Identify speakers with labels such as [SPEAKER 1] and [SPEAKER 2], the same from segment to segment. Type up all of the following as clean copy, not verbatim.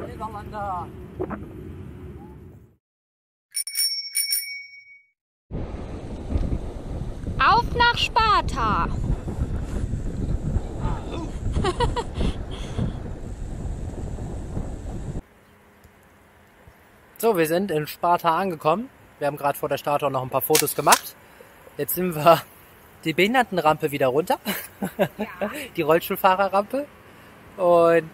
[SPEAKER 1] Niederlande.
[SPEAKER 2] Auf nach Sparta!
[SPEAKER 1] So, wir sind in Sparta angekommen. Wir haben gerade vor der Statue noch ein paar Fotos gemacht. Jetzt sind wir die Behindertenrampe wieder runter. Ja. Die Rollstuhlfahrerrampe. Und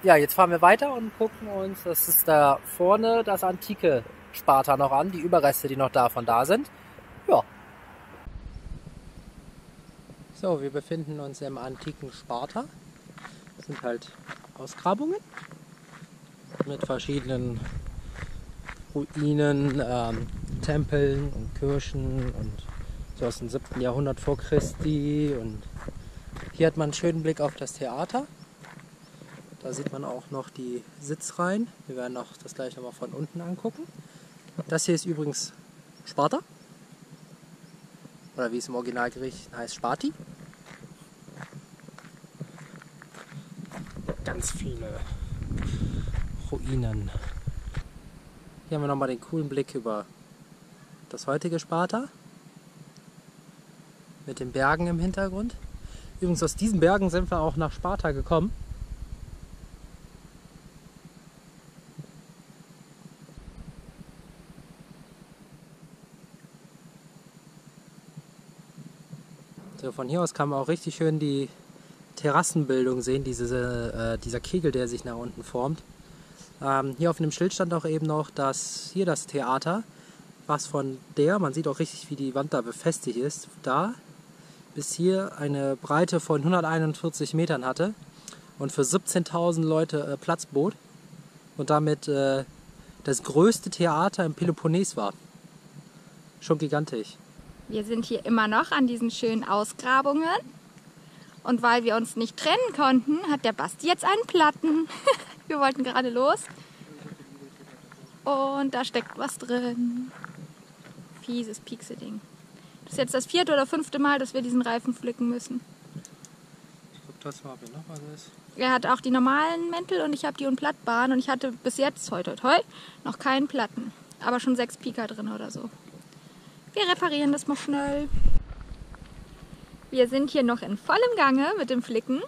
[SPEAKER 1] ja, jetzt fahren wir weiter und gucken uns, das ist da vorne das antike Sparta noch an, die Überreste, die noch davon da sind. Ja. So, wir befinden uns im antiken Sparta. Das sind halt Ausgrabungen mit verschiedenen Ruinen, Tempeln und Kirchen und so aus dem 7. Jahrhundert vor Christi. Und hier hat man einen schönen Blick auf das Theater. Da sieht man auch noch die Sitzreihen. Wir werden auch das gleich nochmal von unten angucken. Das hier ist übrigens Sparta. Oder wie es im Originalgericht heißt, Sparti. Ganz viele Ruinen. Hier haben wir nochmal den coolen Blick über das heutige Sparta. Mit den Bergen im Hintergrund. Übrigens aus diesen Bergen sind wir auch nach Sparta gekommen. So, von hier aus kann man auch richtig schön die Terrassenbildung sehen, dieser Kegel, der sich nach unten formt. Hier auf dem Schild stand auch eben noch, dass hier das Theater, was von der, man sieht auch richtig, wie die Wand da befestigt ist, da bis hier eine Breite von 141 Metern hatte und für 17.000 Leute Platz bot und damit das größte Theater im Peloponnes war. Schon gigantisch.
[SPEAKER 2] Wir sind hier immer noch an diesen schönen Ausgrabungen. Und weil wir uns nicht trennen konnten, hat der Basti jetzt einen Platten. Wir wollten gerade los. Und da steckt was drin. Fieses Pieksel-Ding. Das ist jetzt das 4. oder 5. Mal, dass wir diesen Reifen flicken müssen.
[SPEAKER 1] Ich guck das mal, ob hier noch was ist.
[SPEAKER 2] Er hat auch die normalen Mäntel und ich habe die Unplattbaren. Und ich hatte bis jetzt, toi toi toi, noch keinen Platten. Aber schon 6 Pieker drin oder so. Wir reparieren das mal schnell. Wir sind hier noch in vollem Gange mit dem Flicken.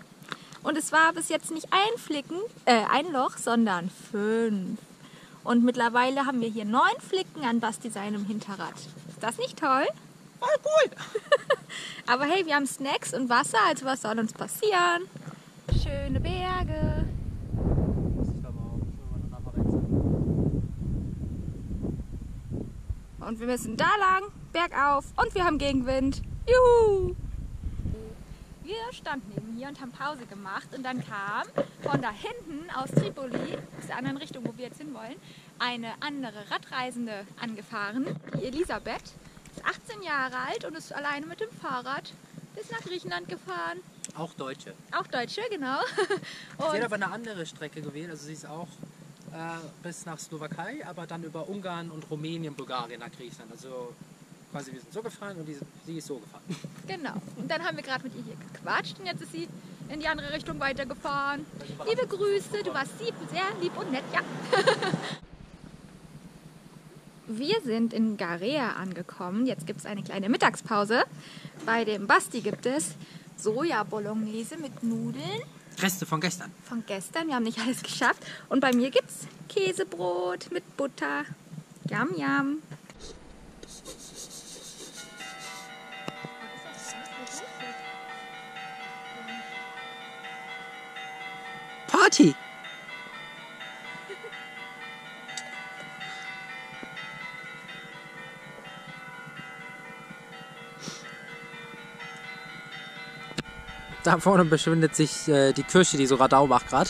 [SPEAKER 2] Und es war bis jetzt nicht ein Loch, sondern 5. Und mittlerweile haben wir hier 9 Flicken an Basti seinem Hinterrad. Ist das nicht toll?
[SPEAKER 1] Voll cool!
[SPEAKER 2] Aber hey, wir haben Snacks und Wasser, also was soll uns passieren? Schöne Berge. Und wir müssen da lang, bergauf und wir haben Gegenwind. Juhu! Wir standen eben hier und haben Pause gemacht und dann kam von da hinten aus Tripoli, aus der anderen Richtung, wo wir jetzt hinwollen, eine andere Radreisende angefahren, die Elisabeth. Ist 18 Jahre alt und ist alleine mit dem Fahrrad bis nach Griechenland gefahren.
[SPEAKER 1] Auch Deutsche.
[SPEAKER 2] Auch Deutsche, genau.
[SPEAKER 1] Sie hat aber eine andere Strecke gewählt, also sie ist auch bis nach Slowakei, aber dann über Ungarn und Rumänien, Bulgarien nach Griechenland. Also quasi wir sind so gefahren und sie ist so gefahren.
[SPEAKER 2] Genau. Und dann haben wir gerade mit ihr hier gequatscht und jetzt ist sie in die andere Richtung weitergefahren. Liebe Grüße, du warst sehr lieb und nett, ja. Wir sind in Garea angekommen. Jetzt gibt es eine kleine Mittagspause. Bei dem Basti gibt es Soja-Bolognese mit Nudeln.
[SPEAKER 1] Reste von gestern.
[SPEAKER 2] Von gestern, wir haben nicht alles geschafft. Und bei mir gibt es Käsebrot mit Butter. Yum, yum.
[SPEAKER 1] Party! Da vorne befindet sich die Kirche, die so Radau macht gerade.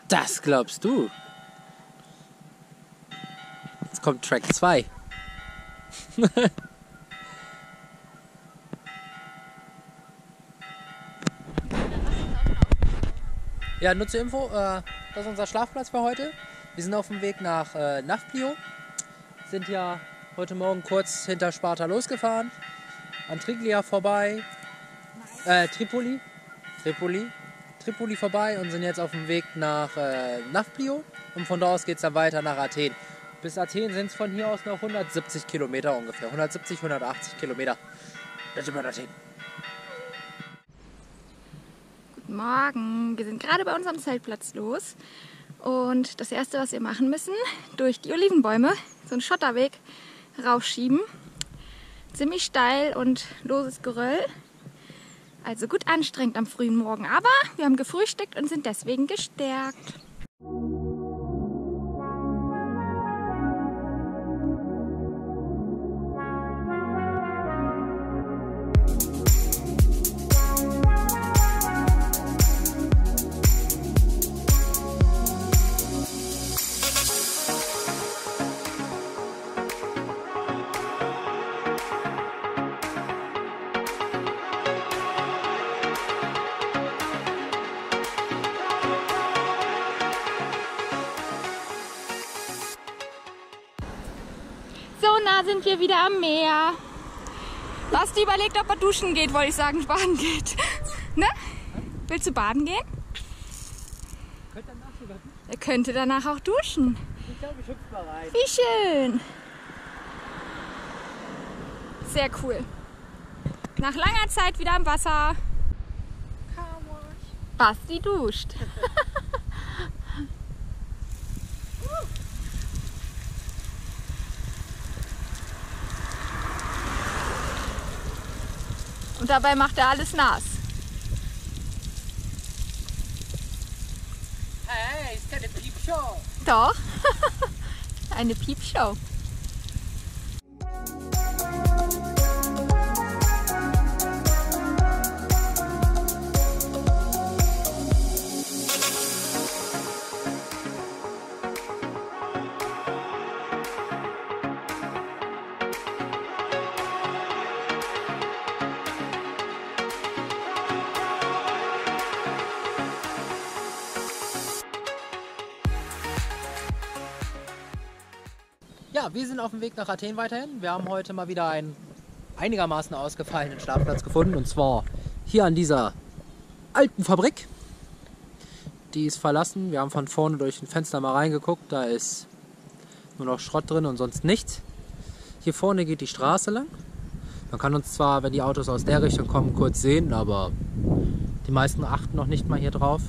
[SPEAKER 1] Das glaubst du? Jetzt kommt Track 2. Ja, nur zur Info, das ist unser Schlafplatz für heute. Wir sind auf dem Weg nach Nafplio. Sind ja heute Morgen kurz hinter Sparta losgefahren. An Triglia vorbei. Tripoli vorbei und sind jetzt auf dem Weg nach Nafplio. Und von da aus geht es dann weiter nach Athen. Bis Athen sind es von hier aus noch 170 Kilometer ungefähr. 170, 180 Kilometer. Das sind wir in Athen.
[SPEAKER 2] Guten Morgen. Wir sind gerade bei unserem Zeltplatz los. Und das Erste, was wir machen müssen, durch die Olivenbäume, so einen Schotterweg raufschieben. Ziemlich steil und loses Geröll. Also gut anstrengend am frühen Morgen. Aber wir haben gefrühstückt und sind deswegen gestärkt. So nah sind wir wieder am Meer. Basti überlegt, ob er duschen geht, wollte ich sagen, baden geht. Ne? Willst du baden gehen? Er könnte danach auch duschen.
[SPEAKER 1] Ich glaube, ich hüpfe mal rein.
[SPEAKER 2] Wie schön. Sehr cool. Nach langer Zeit wieder am Wasser. Basti duscht. Und dabei macht er alles nass.
[SPEAKER 1] Hey, ist keine Piepshow.
[SPEAKER 2] Doch. Eine Piepshow.
[SPEAKER 1] Ja, wir sind auf dem Weg nach Athen weiterhin. Wir haben heute mal wieder einen einigermaßen ausgefallenen Schlafplatz gefunden. Und zwar hier an dieser alten Fabrik. Die ist verlassen. Wir haben von vorne durch ein Fenster mal reingeguckt. Da ist nur noch Schrott drin und sonst nichts. Hier vorne geht die Straße lang. Man kann uns zwar, wenn die Autos aus der Richtung kommen, kurz sehen, aber die meisten achten noch nicht mal hier drauf.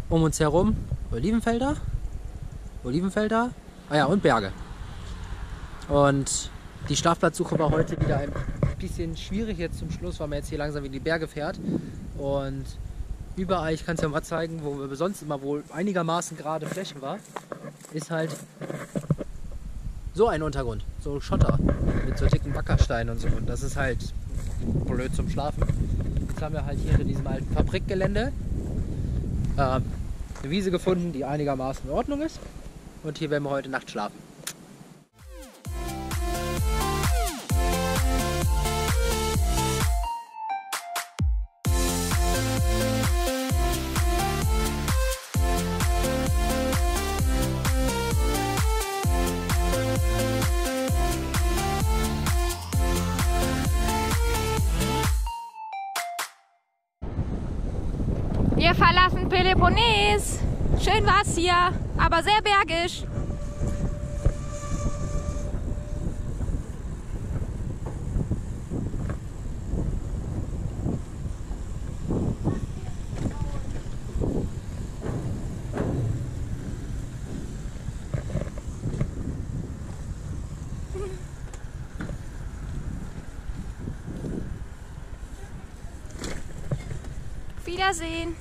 [SPEAKER 1] Um uns herum Olivenfelder. Ah ja, und Berge. Und die Schlafplatzsuche war heute wieder ein bisschen schwierig jetzt zum Schluss, weil man jetzt hier langsam in die Berge fährt. Und überall, ich kann es ja mal zeigen, wo wir sonst immer wohl einigermaßen gerade Flächen war, ist halt so ein Untergrund, so Schotter mit so dicken Wackersteinen und so. Und das ist halt blöd zum Schlafen. Jetzt haben wir halt hier in diesem alten Fabrikgelände eine Wiese gefunden, die einigermaßen in Ordnung ist. Und hier werden wir heute Nacht schlafen.
[SPEAKER 2] Wir verlassen Peloponnes. Schön war's hier, aber sehr bergisch. Wiedersehen.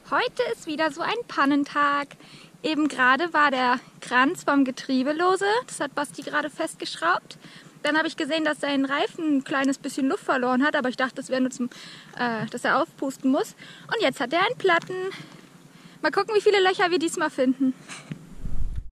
[SPEAKER 2] Heute ist wieder so ein Pannentag. Eben gerade war der Kranz vom Getriebe lose. Das hat Basti gerade festgeschraubt. Dann habe ich gesehen, dass sein Reifen ein kleines bisschen Luft verloren hat, aber ich dachte, das wäre nur dass er aufpusten muss. Und jetzt hat er einen Platten. Mal gucken, wie viele Löcher wir diesmal finden.